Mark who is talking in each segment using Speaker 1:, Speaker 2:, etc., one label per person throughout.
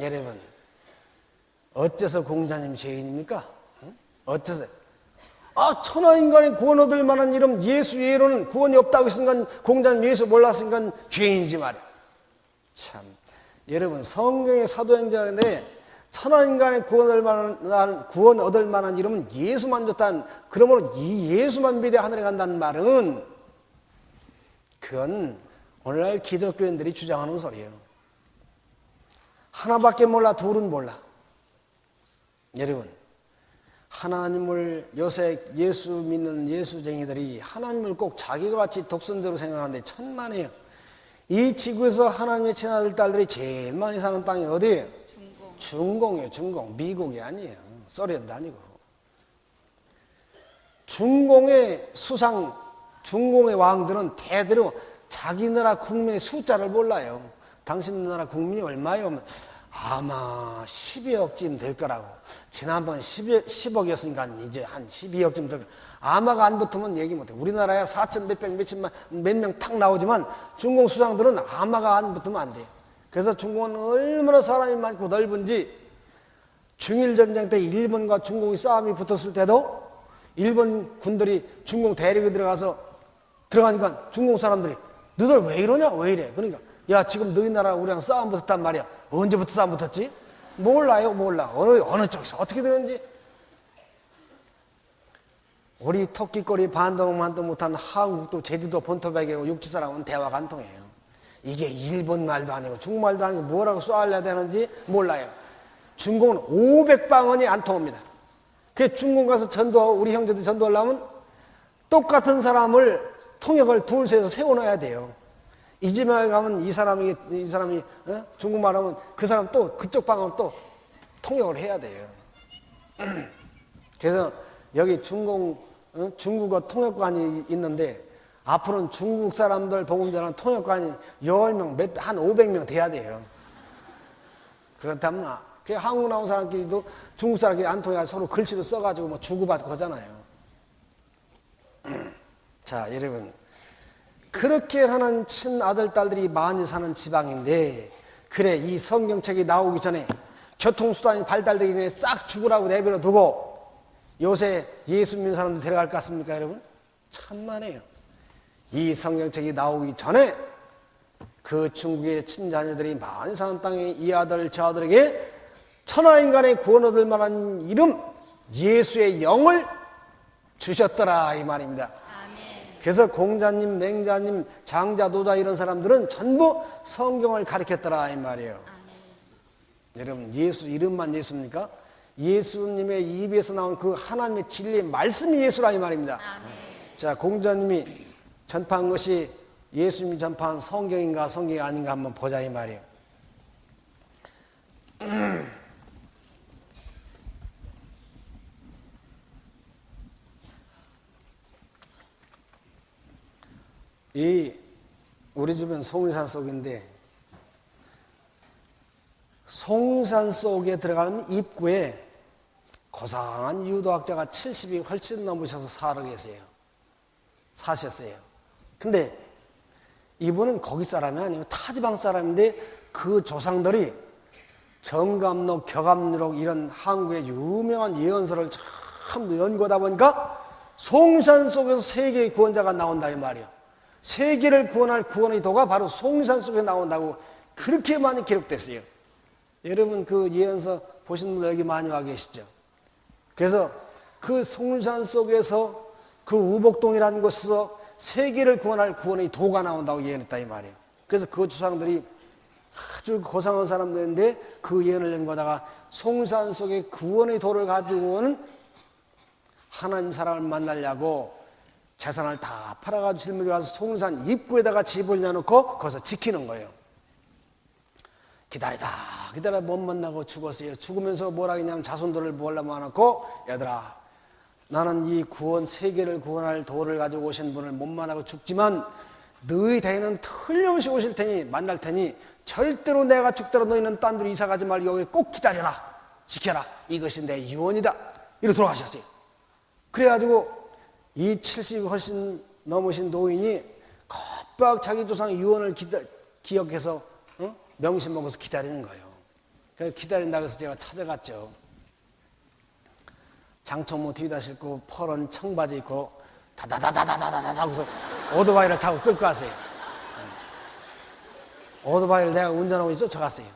Speaker 1: 여러분, 어째서 공자님 죄인입니까? 어째서? 천하인간이 구원 얻을 만한 이름 예수 외로는 구원이 없다고 했으니까 공자님 예수 몰랐으니까 죄인이지 말이야. 참, 여러분, 성경의 사도행전에 천하인간의 구원 얻을 만한 이름은 예수만 줬다는, 그러므로 이 예수만 믿어 하늘에 간다는 말은 그건 오늘날 기독교인들이 주장하는 소리예요. 하나밖에 몰라, 둘은 몰라. 여러분, 하나님을 요새 예수 믿는 예수쟁이들이 하나님을 꼭 자기가 같이 독선적으로 생각하는데 천만에요. 이 지구에서 하나님의 친아들 딸들이 제일 많이 사는 땅이 어디예요? 중공이에요. 중공. 미국이 아니에요. 소련도 아니고. 중공의 수상, 중공의 왕들은 대대로 자기 나라 국민의 숫자를 몰라요. 당신 나라 국민이 얼마예요? 아마 12억쯤 될 거라고. 지난번 10억이었으니까 이제 한 12억쯤 될 거라고. 아마가 안 붙으면 얘기 못해. 우리나라야 4천 몇백 몇천만 몇 명 탁 나오지만 중공 수장들은 아마가 안 붙으면 안 돼요. 그래서 중공은 얼마나 사람이 많고 넓은지 중일전쟁 때 일본과 중공이 싸움이 붙었을 때도 일본 군들이 중공 대륙에 들어가니까 중공 사람들이 너들 왜 이러냐? 왜 이래? 그러니까 야, 지금 너희 나라 우리랑 싸움 붙었단 말이야. 언제부터 싸움 붙었지? 몰라요. 몰라. 어느 쪽에서 어떻게 되는지. 우리 토끼꼬리 반동만도 못한 한국도 제주도 본토백이고 육지사람은 대화가 안 통해요. 이게 일본 말도 아니고 중국말도 아니고 뭐라고 쏘아야 되는지 몰라요. 중공은 500방언이 안 통합니다. 그 중공 가서 우리 형제들 전도하려면 똑같은 사람을 통역을 둘, 셋에서 세워놔야 돼요. 이 집에 가면 이 사람이 중국말 하면 그 사람 또 그쪽 방언을 또 통역을 해야 돼요. 그래서 여기 중국어 통역관이 있는데 앞으로는 중국 사람들 복음전하는 통역관이 10명, 한 500명 돼야 돼요. 그렇다면 한국 나온 사람끼리도 중국 사람끼리 안 통해서 서로 글씨로 써가지고 뭐 주고받고 하잖아요. 자, 여러분, 그렇게 하는 친아들, 딸들이 많이 사는 지방인데, 그래, 이 성경책이 나오기 전에 교통수단이 발달되기 전에 싹 죽으라고 내버려 두고 요새 예수 믿는 사람들 데려갈 것 같습니까, 여러분? 천만에요. 이 성경책이 나오기 전에 그 중국의 친자녀들이 많이 사는 땅에 이 아들, 저 아들에게 천하인간의 구원 얻을 만한 이름 예수의 영을 주셨더라, 이 말입니다. 그래서 공자님, 맹자님, 장자, 노자 이런 사람들은 전부 성경을 가르쳤더라, 이 말이에요. 여러분, 예수 이름만 예수입니까? 예수님의 입에서 나온 그 하나님의 진리의 말씀이 예수라, 이 말입니다. 자, 공자님이 전파한 것이 예수님이 전파한 성경인가 성경이 아닌가 한번 보자, 이 말이에요. 우리 집은 송산 속인데, 송산 속에 들어가는 입구에 고상한 유도학자가 70이 훨씬 넘으셔서 사셨어요. 근데 이분은 거기 사람이 아니고 타지방 사람인데 그 조상들이 정감록, 격암록 이런 한국의 유명한 예언서를 참 연구하다 보니까 송산 속에서 세계의 구원자가 나온다, 이 말이에요. 세계를 구원할 구원의 도가 바로 송산 속에 나온다고 그렇게 많이 기록됐어요. 여러분, 그 예언서 보신 분들 여기 많이 와 계시죠? 그래서 그 송산 속에서 그 우복동이라는 곳에서 세계를 구원할 구원의 도가 나온다고 예언했다, 이 말이에요. 그래서 그 조상들이 아주 고상한 사람들인데 그 예언을 연구하다가 송산 속에 구원의 도를 가지고 오는 하나님 사람을 만나려고 재산을 다 팔아가지고 짊어져 가서 송산 입구에다가 집을 내놓고 거기서 지키는 거예요. 기다리다 못 만나고 죽었어요. 죽으면서 뭐라 했냐면 자손들을 모아놓고, 얘들아, 나는 이 구원, 세계를 구원할 도를 가지고 오신 분을 못 만나고 죽지만 너희 대에는 틀림없이 오실 테니, 만날 테니 절대로 내가 죽더라도 너희는 딴 데로 이사가지 말고 여기 꼭 기다려라, 지켜라, 이것이 내 유언이다, 이러고 돌아가셨어요. 그래가지고 이 70이 훨씬 넘으신 노인이 겁박 자기 조상의 유언을 기억해서 명심 먹어서 기다리는 거예요. 그래서 기다린다고 해서 제가 찾아갔죠. 장초모 뒤에다 싣고 퍼런 청바지 입고 다다다다다다다다 하고서 오토바이를 타고 끌고 갔어요. 오토바이를 내가 운전하고 쫓아갔어요.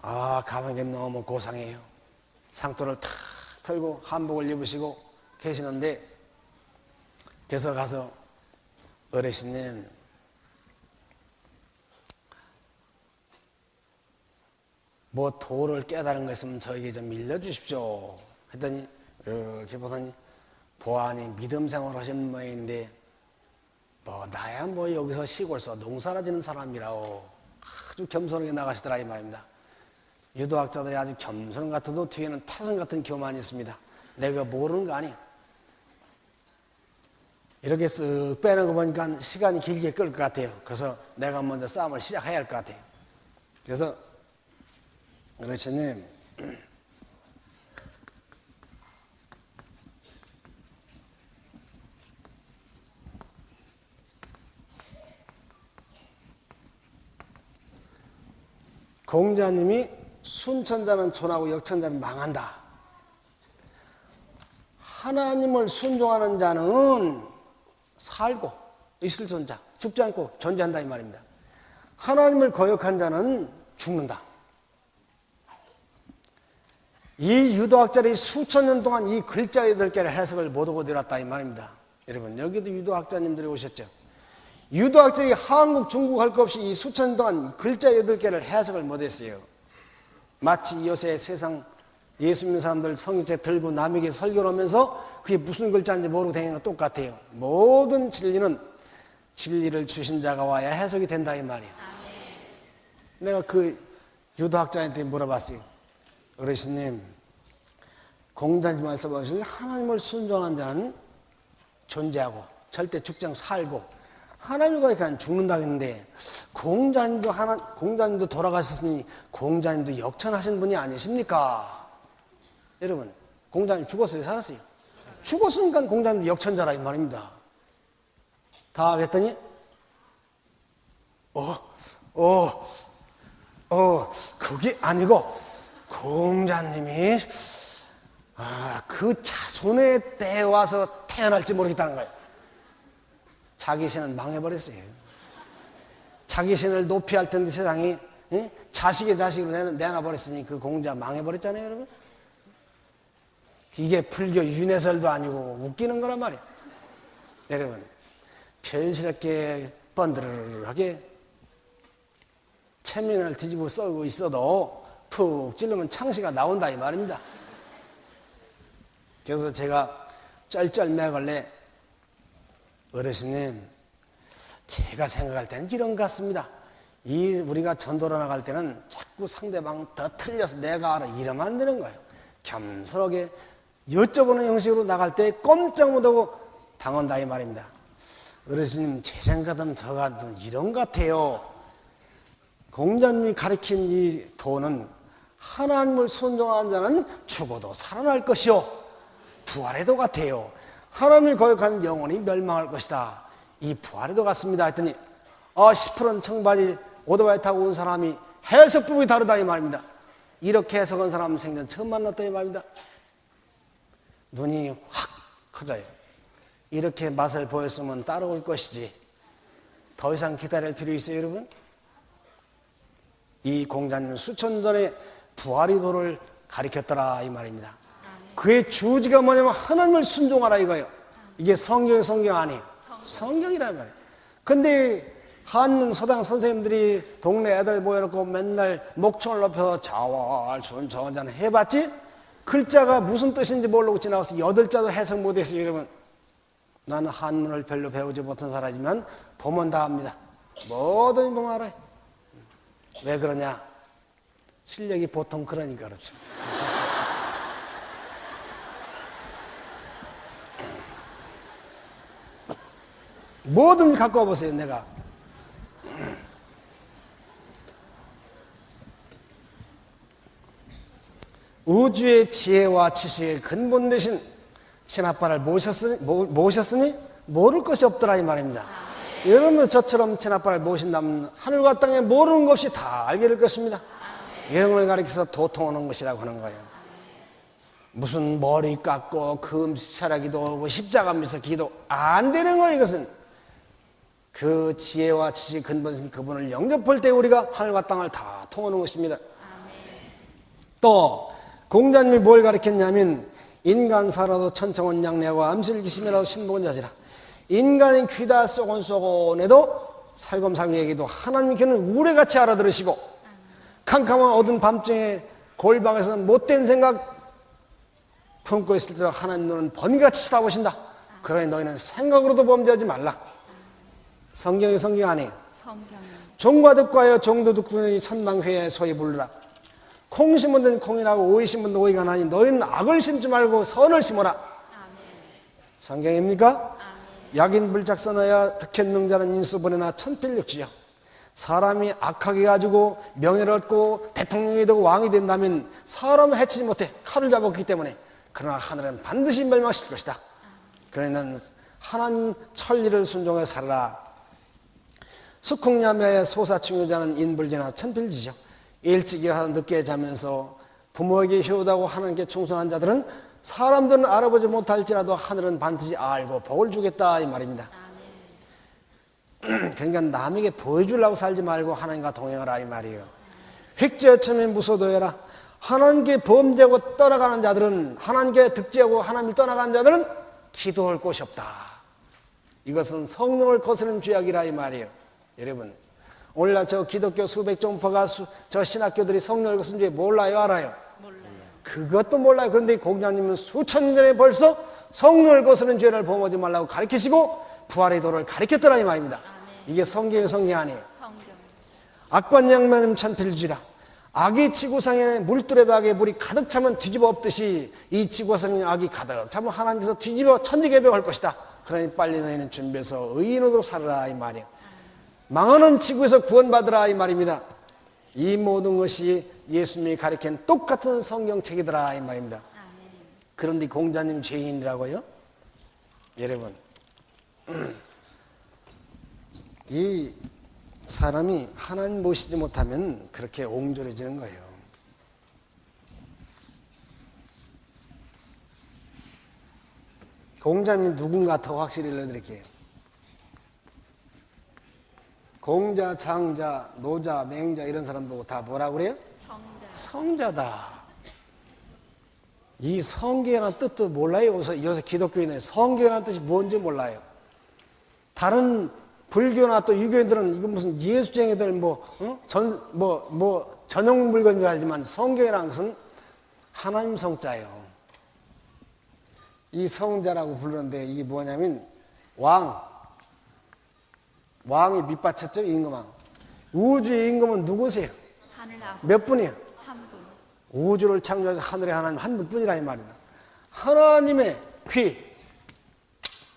Speaker 1: 아, 가는 게 너무 고상해요. 상토를 탁 털고 한복을 입으시고 계시는데, 그래서 가서 어르신님, 뭐 도를 깨달은 거 있으면 저에게 좀 밀려주십시오 했더니 이렇게 보더니 보아하니 믿음 생활 하시는 모양인데, 뭐 나야 뭐 여기서 시골서 농사나 지는 사람이라고 아주 겸손하게 나가시더라 이 말입니다. 유도학자들이 아주 겸손 같아도 뒤에는 태성 같은 교만이 있습니다. 내가 모르는 거 아니에요. 이렇게 쓱 빼는 거 보니까 시간이 길게 끌 것 같아요. 그래서 내가 먼저 싸움을 시작해야 할 것 같아요. 그래서 어르신님, 공자님이 순천자는 존하고 역천자는 망한다. 하나님을 순종하는 자는 살고 있을 존자, 죽지 않고 존재한다 이 말입니다. 하나님을 거역한 자는 죽는다. 이 유도학자들이 수천 년 동안 이 글자 8개를 해석을 못하고 내렸다 이 말입니다. 여러분, 여기도 유도학자님들이 오셨죠. 유도학자들이 한국, 중국 할 것 없이 이 수천 년 동안 글자 8개를 해석을 못했어요. 마치 요새 세상 예수 믿는 사람들 성경책 들고 남에게 설교를 하면서 그게 무슨 글자인지 모르고 다니는 거 똑같아요. 모든 진리는 진리를 주신 자가 와야 해석이 된다 이 말이에요. 내가 그 유도학자한테 물어봤어요. 어르신님, 공자님 말씀하신 하나님을 순종한 자는 존재하고 절대 죽지 않고 살고 하나님과 그냥 죽는다고 했는데, 공자님도 돌아가셨으니 공자님도 역천하신 분이 아니십니까? 여러분, 공자님 죽었어요? 살았어요? 죽었으니까 공자님도 역천자라 이 말입니다. 다 하겠더니 그게 아니고 공자님이 그 자손의 때에 와서 태어날지 모르겠다는 거예요. 자기 신은 망해버렸어요. 자기 신을 높이 할 텐데 세상이 자식의 자식으로 내놔버렸으니 그 공자 망해버렸잖아요, 여러분. 이게 불교 윤회설도 아니고 웃기는 거란 말이에요. 여러분, 편스럽게 번드르르하게 체면을 뒤집어 써고 있어도 푹 찔르면 창시가 나온다 이 말입니다. 그래서 제가 쩔쩔매걸래, 어르신님, 제가 생각할 때는 이런 것 같습니다. 우리가 전도로 나갈 때는 자꾸 상대방 더 틀려서 내가 알아 이러면 안 되는 거예요. 겸손하게 여쭤보는 형식으로 나갈 때 꼼짝 못하고 당한다 이 말입니다. 어르신님, 제 생각은 저가 이런 것 같아요. 공자님이 가르친 이 도는 하나님을 순종하는 자는 죽어도 살아날 것이요 부활에도 같아요. 하나님을 거역하는 영혼이 멸망할 것이다. 이 부활에도 같습니다 했더니 10%는 청바지 오토바이 타고 온 사람이 해석법이 다르다 이 말입니다. 이렇게 해석한 사람 생전 처음 만났다 이 말입니다. 눈이 확 커져요. 이렇게 맛을 보였으면 따라올 것이지 더 이상 기다릴 필요 있어요, 여러분? 이 공자님은 수천 전에 부활의도를 가리켰더라 이 말입니다. 그의 주지가 뭐냐면 하나님을 순종하라 이거예요. 이게 성경 아니에요. 성경이란 말이에요. 근데 한문 서당 선생님들이 동네 애들 모여놓고 맨날 목청을 높여 자활순전전 해봤지? 글자가 무슨 뜻인지 모르고 지나가서 8자도 해석 못했어요, 여러분. 나는 한문을 별로 배우지 못한 사람이지만 보면 다 압니다. 뭐든 보면 알아요. 왜 그러냐? 실력이 보통 그러니까 그렇죠. 뭐든 갖고 와보세요, 내가. 우주의 지혜와 지식의 근본 대신 친아빠를 모셨으니 모를 것이 없더라 이 말입니다. 여러분도 저처럼 친아빠를 모신다면 하늘과 땅에 모르는 것이 다 알게 될 것입니다. 이런 걸 가리켜서 도통하는 것이라고 하는 거예요. 무슨 머리 깎고 금시차라 기도하고 십자가 밑에서 기도 안 되는 거예요. 이것은 그 지혜와 지식 근본신 그분을 영접할 때 우리가 하늘과 땅을 다 통하는 것입니다. 또 공자님이 뭘 가르쳤냐면 인간 살아도 천청은 양내하고 암실기심이라도 신복은 여지라. 인간의 귀다 쏘곤쏘곤해도 살검살검 얘기도 하나님 귀는 우레같이 알아들으시고 캄캄한 어두운 밤중에 골방에서 못된 생각 품고 있을 때 하나님 너는 번개같이 쳐다보신다. 그러니 너희는 생각으로도 범죄하지 말라. 성경이 성경 아니에요. 종과 득과여 종도 득군이 천방회에 소위 부르라. 콩 심은 데는 콩이 나고 오이 심은 데 오이가 나니 너희는 악을 심지 말고 선을 심어라. 성경입니까? 약인 불작선하여 득현능자는 인수보내나 천필육지요. 사람이 악하게 가지고 명예를 얻고 대통령이 되고 왕이 된다면 사람을 해치지 못해 칼을 잡았기 때문에 그러나 하늘은 반드시 멸망시킬 것이다. 그러니 넌 하나님 천리를 순종해 살아라. 숙국야매의 소사충유자는 인불지나 천필지죠. 일찍 일하다 늦게 자면서 부모에게 효도하고 하나님께 충성한 자들은 사람들은 알아보지 못할지라도 하늘은 반드시 알고 복을 주겠다 이 말입니다. 그러니까 남에게 보여주려고 살지 말고 하나님과 동행하라 이 말이에요. 획제처음에 무소도해라. 하나님께 범죄하고 떠나가는 자들은 하나님께 득죄하고 하나님을 떠나가는 자들은 기도할 곳이 없다. 이것은 성령을 거스르는 죄악이라 이 말이에요. 여러분 오늘날 저 기독교 수백 종파가 저 신학교들이 성령을 거스르는 죄 몰라요 알아요? 몰라요. 그것도 몰라요. 그런데 공자님은 수천 년 전에 벌써 성령을 거스르는 죄를 범하지 말라고 가르치시고 부활의 도를 가르쳤더라 이 말입니다. 이게 성경의 성경 아니에요. 악관양면 천필지라. 악이 지구상에 물두레박에 물이 가득 차면 뒤집어 엎듯이 이 지구상에 악이 가득 차면 하나님께서 뒤집어 천지개벽할 것이다. 그러니 빨리 너희는 준비해서 의인으로 살아라 이 말이에요. 망하는 지구에서 구원받으라 이 말입니다. 이 모든 것이 예수님이 가르친 똑같은 성경책이더라 이 말입니다. 그런데 공자님 죄인이라고요? 여러분 이 사람이 하나님 모시지 못하면 그렇게 옹졸해지는 거예요. 공자님이 누군가 더 확실히 알려드릴게요. 공자, 장자, 노자, 맹자 이런 사람 보고 다 뭐라고 그래요? 성자다. 이 성경이라는 뜻도 몰라요. 요새 기독교인은 성경이라는 뜻이 뭔지 몰라요. 다른 불교나 또 유교인들은 이거 무슨 예수쟁이들 전용 물건인 줄 알지만 성경이라는 것은 하나님 성자예요. 이 성자라고 부르는데 이게 뭐냐면 왕이 밑받쳤죠. 임금왕. 우주의 임금은 누구세요? 몇 분이에요? 한 분. 우주를 창조하신 하늘의 하나님 한 분뿐이라 이 말입니다.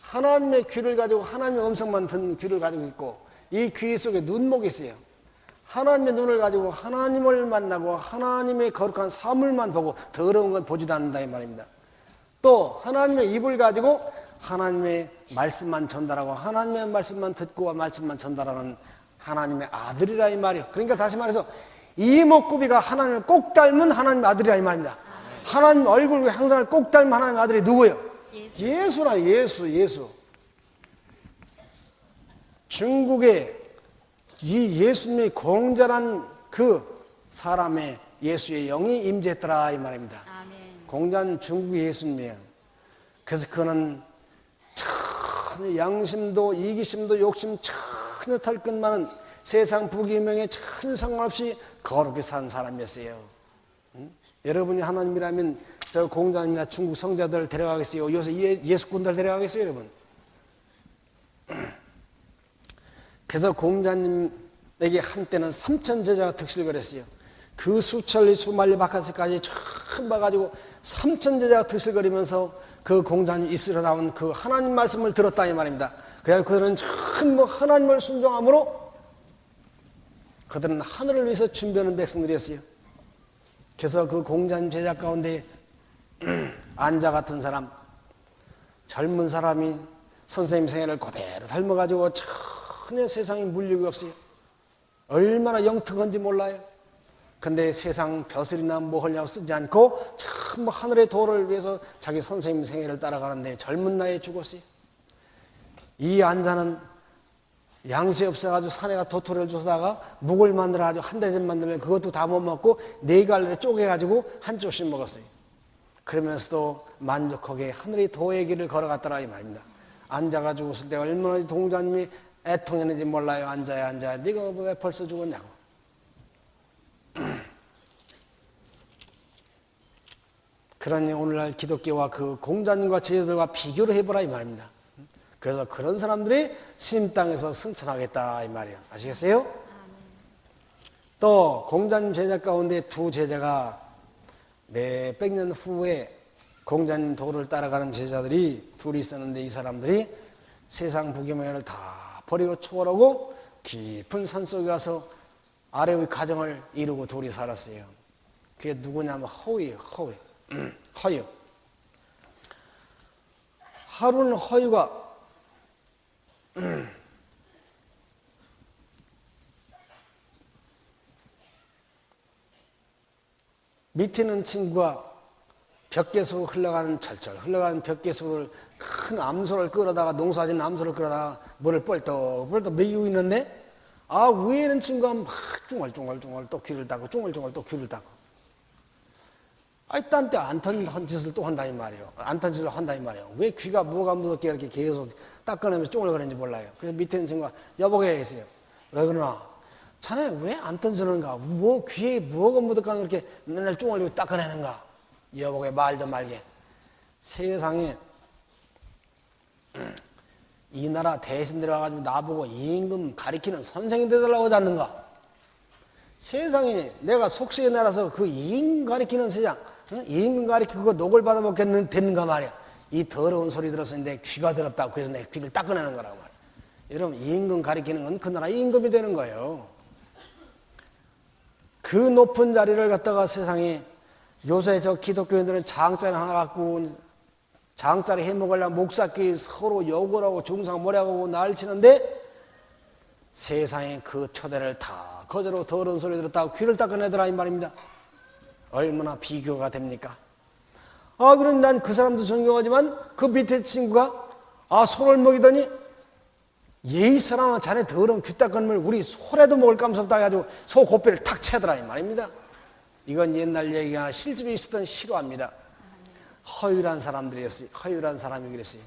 Speaker 1: 하나님의 귀를 가지고 하나님의 음성만 듣는 귀를 가지고 있고 이 귀 속에 눈목이 있어요. 하나님의 눈을 가지고 하나님을 만나고 하나님의 거룩한 사물만 보고 더러운 건 보지도 않는다 이 말입니다. 또 하나님의 입을 가지고 하나님의 말씀만 전달하고 하나님의 말씀만 듣고 말씀만 전달하는 하나님의 아들이라 이 말이에요. 그러니까 다시 말해서 이목구비가 하나님을 꼭 닮은 하나님의 아들이라 이 말입니다. 하나님 얼굴과 형상을 꼭 닮은 하나님의 아들이 누구예요? 예수라. 예수. 중국에 이 예수님이 공자란 그 사람의 예수의 영이 임재했더라 이 말입니다. 공자는 중국의 예수님이에요. 그래서 그는 전혀 양심도 이기심도 욕심 전혀 털끝 많은 세상 부귀명에 전혀 상관없이 거룩히 산 사람이었어요. 여러분이 하나님이라면 저 공자님이나 중국 성자들 데려가겠어요? 요새 예수꾼들 데려가겠어요 여러분? 그래서 공자님에게 한때는 3천 제자가 득실거렸어요. 그 수천리 수만리 바깥에까지 처음 봐가지고 3천 제자가 득실거리면서 그 공자님 입술에 나온 그 하나님 말씀을 들었다 이 말입니다. 그래서 그들은 전부 하나님을 순종함으로 그들은 하늘을 위해서 준비하는 백성들이었어요. 그래서 그 공자님 제자 가운데 안자 같은 사람, 젊은 사람이 선생님 생애를 그대로 닮아가지고 전혀 세상에 물욕이 없어요. 얼마나 영특한지 몰라요. 근데 세상 벼슬이나 뭐 하려고 쓰지 않고 전부 하늘의 도를 위해서 자기 선생님 생애를 따라가는데 젊은 나이에 죽었어요. 이 안자는 양식 없어가지고 사내가 도토리를 주다가 묵을 만들어가지고 한 대접 만들면 그것도 다 못 먹고 네 갈래를 쪼개가지고 한 쪽씩 먹었어요. 그러면서도 만족하게 하늘의 도의 길을 걸어갔더라 이 말입니다. 안자가 죽었을 때 얼마나 동자님이 애통했는지 몰라요. 안자야 안자야 네가 왜 벌써 죽었냐고. 그러니 오늘날 기독교와 그 공자님과 제자들과 비교를 해보라 이 말입니다. 그래서 그런 사람들이 신 땅에서 승천하겠다 이 말이에요. 아시겠어요? 또 공자님 제자 가운데 두 제자가 몇백 년 후에 공자님 도를 따라가는 제자들이 둘이 있었는데 이 사람들이 세상 부귀명예를 다 버리고 초월하고 깊은 산속에 가서 아래의 가정을 이루고 둘이 살았어요. 그게 누구냐면 허유예요. 허유. 하루는 허유가 밑에 있는 친구가 벽계수로 흘러가는 철철 흘러가는 벽계수를 큰 암소를 끌어다가 농사진 암소를 끌어다가 물을 뻘떡뻘떡 먹이고 있는데 위에 있는 친구가 막 쫑알쫑알쫑알 또 귀를 닦고 쫑알쫑알 또 귀를 닦고 딴 때 안 턴 짓을 또 한다 이 말이에요. 안 턴 짓을 한다 이 말이에요. 왜 귀가 뭐가 무섭게 이렇게 계속 닦아내면서 쫑알거리는지 몰라요. 그래서 밑에 있는 친구가 여보게 했어요. 왜 그러나? 자네 왜 안 던지는가? 뭐 귀에 뭐가 묻었까 이렇게 맨날 쫑알리고 닦아내는가? 여보게 말도 말게. 세상에 이 나라 대신들 와가지고 나보고 임금 가리키는 선생이 되달라고 하지 않는가? 세상에 내가 속세에 나라서 그 임금 가리키는 세상, 임금 가리키고 그거 녹을 받아먹겠는 되는가 말이야. 이 더러운 소리 들었을 때 귀가 더럽다고 그래서 내 귀를 닦아내는 거라고 말이야. 여러분 임금 가리키는 건 그 나라 임금이 되는 거예요. 그 높은 자리를 갖다가 세상에 요새 저 기독교인들은 장자리 하나 갖고 장자리 해먹으려면 목사끼리 서로 욕을 하고 중상 모략하고 난리 치는데 세상에 그 초대를 다 거저로 더러운 소리 들었다고 귀를 닦아내더라 이 말입니다. 얼마나 비교가 됩니까? 그럼 난 그 사람도 존경하지만 그 밑에 친구가 소를 먹이더니 예의 사람은 자네 더러운 귀 닦은 물 우리 소라도 먹을 감섭다 해가지고 소 고삐를 탁 채더라 이 말입니다. 이건 옛날 얘기가 아니라 실집에 있었던 실화입니다. 허유란 사람들이었어요. 허유란 사람이 그랬어요.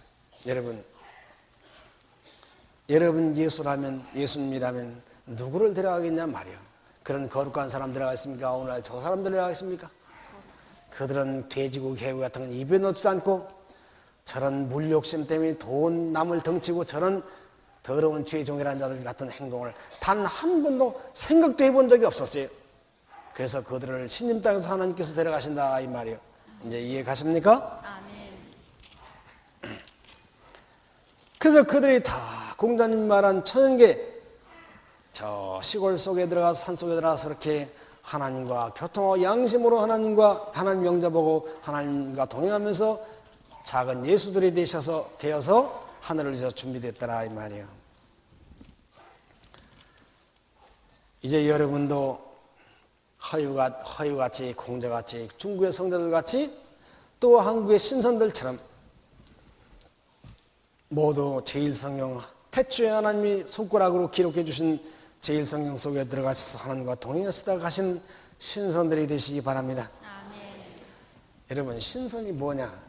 Speaker 1: 여러분 예수님이라면 누구를 데려가겠냐 말이요. 그런 거룩한 사람 데려가겠습니까? 오늘날 저 사람들 데려가겠습니까? 그들은 돼지고기 해구 같은 건 입에 넣지도 않고 저런 물욕심 때문에 돈 남을 덩치고 저런 더러운 죄종이라는 자들 같은 행동을 단 한 번도 생각도 해본 적이 없었어요. 그래서 그들을 신님 땅에서 하나님께서 데려가신다 이 말이에요. 이제 이해 가십니까?
Speaker 2: 아멘.
Speaker 1: 그래서 그들이 다 공자님 말한 천연계 저 시골 속에 들어가서 산 속에 들어가서 그렇게 하나님과 교통하고 양심으로 하나님 영접하고 하나님과 동행하면서 작은 예수들이 되어서 하늘을 위해서 준비됐더라 이 말이에요. 이제 여러분도 허유같이 공자같이 중국의 성자들같이 또 한국의 신선들처럼 모두 제일성경 태초에 하나님이 손가락으로 기록해 주신 제일성경 속에 들어가셔서 하나님과 동행하시다 가신 신선들이 되시기 바랍니다.
Speaker 2: 아멘.
Speaker 1: 여러분 신선이 뭐냐?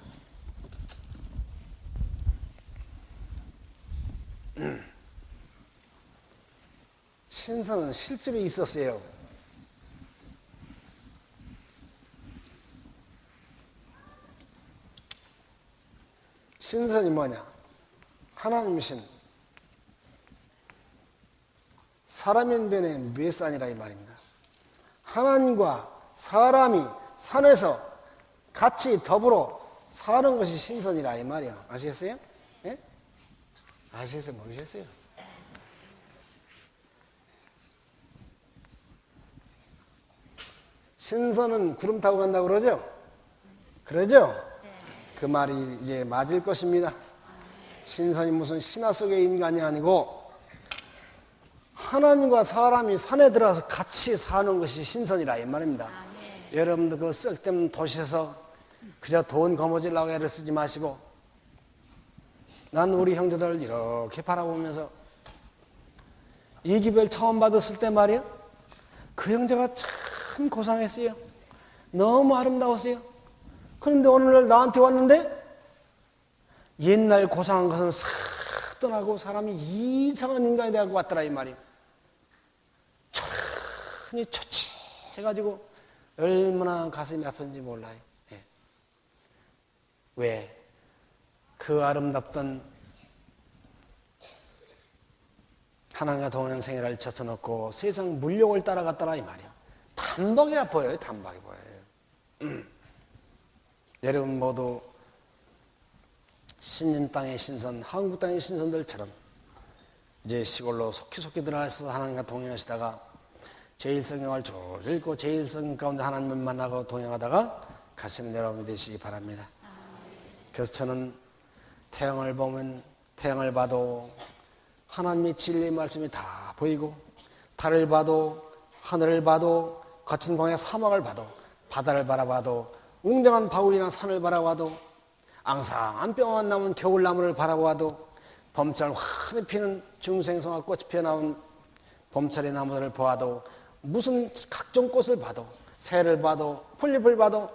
Speaker 1: 신선은 실제로 있었어요. 신선이 뭐냐? 하나님 신. 사람인데 몇 산이라 이 말입니다. 하나님과 사람이 산에서 같이 더불어 사는 것이 신선이라 이 말이야. 아시겠어요? 예? 아시겠어요? 모르겠어요? 신선은 구름 타고 간다고 그러죠? 그러죠? 그 말이 이제 맞을 것입니다. 신선이 무슨 신화 속의 인간이 아니고 하나님과 사람이 산에 들어가서 같이 사는 것이 신선이라 이 말입니다. 여러분들 그 쓸데없는 도시에서 그저 돈 거머쥐려고 애를 쓰지 마시고, 난 우리 형제들을 이렇게 바라보면서 이 기별 처음 받았을 때 말이야, 그 형제가 참 고상했어요. 너무 아름다웠어요. 그런데 오늘날 나한테 왔는데 옛날 고상한 것은 싹 떠나고 사람이 이상한 인간이 되고 왔더라 이 말이야. 천히 초췌해가지고 얼마나 가슴이 아픈지 몰라요. 예. 왜? 그 아름답던 하나님과 동행 생애를 젖혀놓고 세상 물욕을 따라갔더라 이 말이야. 단박에 보여요. 단박에 보여요. 여러분 모두 신인 땅의 신선, 한국 땅의 신선들처럼 이제 시골로 속히 들어가서 하나님과 동행하시다가 제1성경을 쭉 읽고 제1성경 가운데 하나님을 만나고 동행하다가 가시는 여러분이 되시기 바랍니다. 그래서 저는 태양을 보면 태양을 봐도 하나님의 진리의 말씀이 다 보이고, 달을 봐도 하늘을 봐도 거친 광야 사막을 봐도 바다를 바라봐도 웅장한 바울이나 산을 바라봐도 앙상한 뿅한 나무는 겨울나무를 바라봐도 봄철 환히 피는 중생성화 꽃이 피어나온 봄철의 나무들을 보아도 무슨 각종 꽃을 봐도 새를 봐도 풀잎을 봐도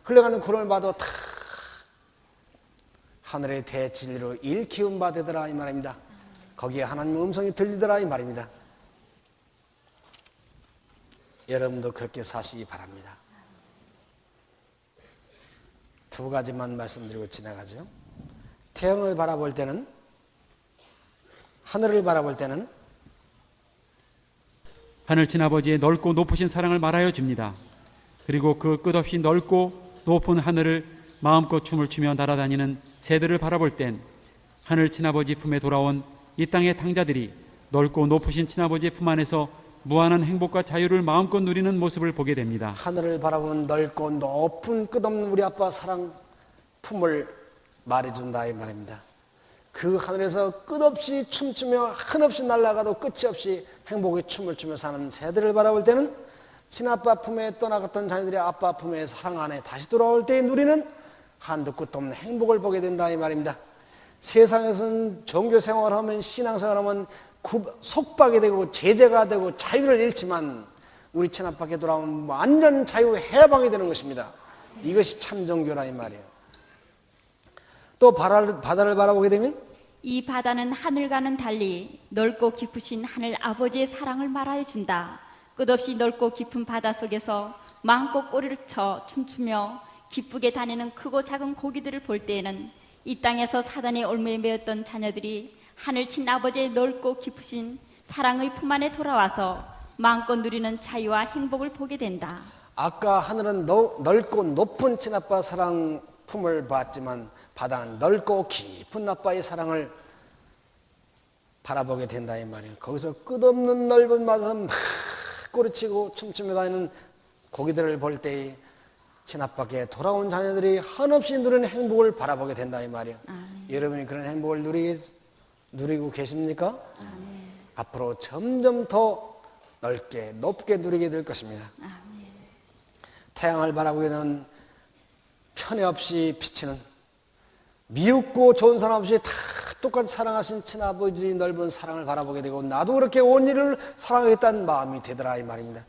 Speaker 1: 흘러가는 구름을 봐도 다 하늘의 대진리로 일키운 바 되더라 이 말입니다. 거기에 하나님의 음성이 들리더라 이 말입니다. 여러분도 그렇게 사시기 바랍니다. 두 가지만 말씀드리고 지나가죠. 태양을 바라볼 때는, 하늘을 바라볼 때는
Speaker 2: 하늘친 아버지의 넓고 높으신 사랑을 말하여 줍니다. 그리고 그 끝없이 넓고 높은 하늘을 마음껏 춤을 추며 날아다니는 새들을 바라볼 땐 하늘친 아버지 품에 돌아온 이 땅의 탕자들이 넓고 높으신 친아버지의 품 안에서 무한한 행복과 자유를 마음껏 누리는 모습을 보게 됩니다.
Speaker 1: 하늘을 바라보면 넓고 높은 끝없는 우리 아빠 사랑 품을 말해준다 이 말입니다. 그 하늘에서 끝없이 춤추며 한없이 날아가도 끝이 없이 행복의 춤을 추며 사는 새들을 바라볼 때는 친아빠 품에 떠나갔던 자녀들이 아빠 품의 사랑 안에 다시 돌아올 때에 누리는 한도 끝도 없는 행복을 보게 된다 이 말입니다. 세상에서는 종교 생활하면 신앙생활하면 속박이 되고 제재가 되고 자유를 잃지만 우리 친아빠께 돌아오면 완전 자유 해방이 되는 것입니다. 이것이 참 종교라 이 말이에요. 또 바다를 바라보게 되면
Speaker 3: 이 바다는 하늘과는 달리 넓고 깊으신 하늘 아버지의 사랑을 말하여 준다. 끝없이 넓고 깊은 바다 속에서 마음껏 꼬리를 쳐 춤추며 기쁘게 다니는 크고 작은 고기들을 볼 때에는 이 땅에서 사단의 올무에 매였던 자녀들이 하늘친 아버지의 넓고 깊으신 사랑의 품 안에 돌아와서 마음껏 누리는 자유와 행복을 보게 된다.
Speaker 1: 아까 하늘은 넓고 높은 친아빠 사랑 품을 봤지만 바다는 넓고 깊은 아빠의 사랑을 바라보게 된다 이 말이에요. 거기서 끝없는 넓은 바다에서 막 꼬리치고 춤추며 다니는 고기들을 볼 때에 친아빠께 돌아온 자녀들이 한없이 누리는 행복을 바라보게 된다 이 말이에요. 여러분이 그런 행복을 누리고 계십니까? 앞으로 점점 더 넓게 높게 누리게 될 것입니다. 태양을 바라보게 되는 편애 없이 비치는 미웃고 좋은 사람 없이 다 똑같이 사랑하신 친아버지의 넓은 사랑을 바라보게 되고 나도 그렇게 온 일을 사랑하겠다는 마음이 되더라 이 말입니다.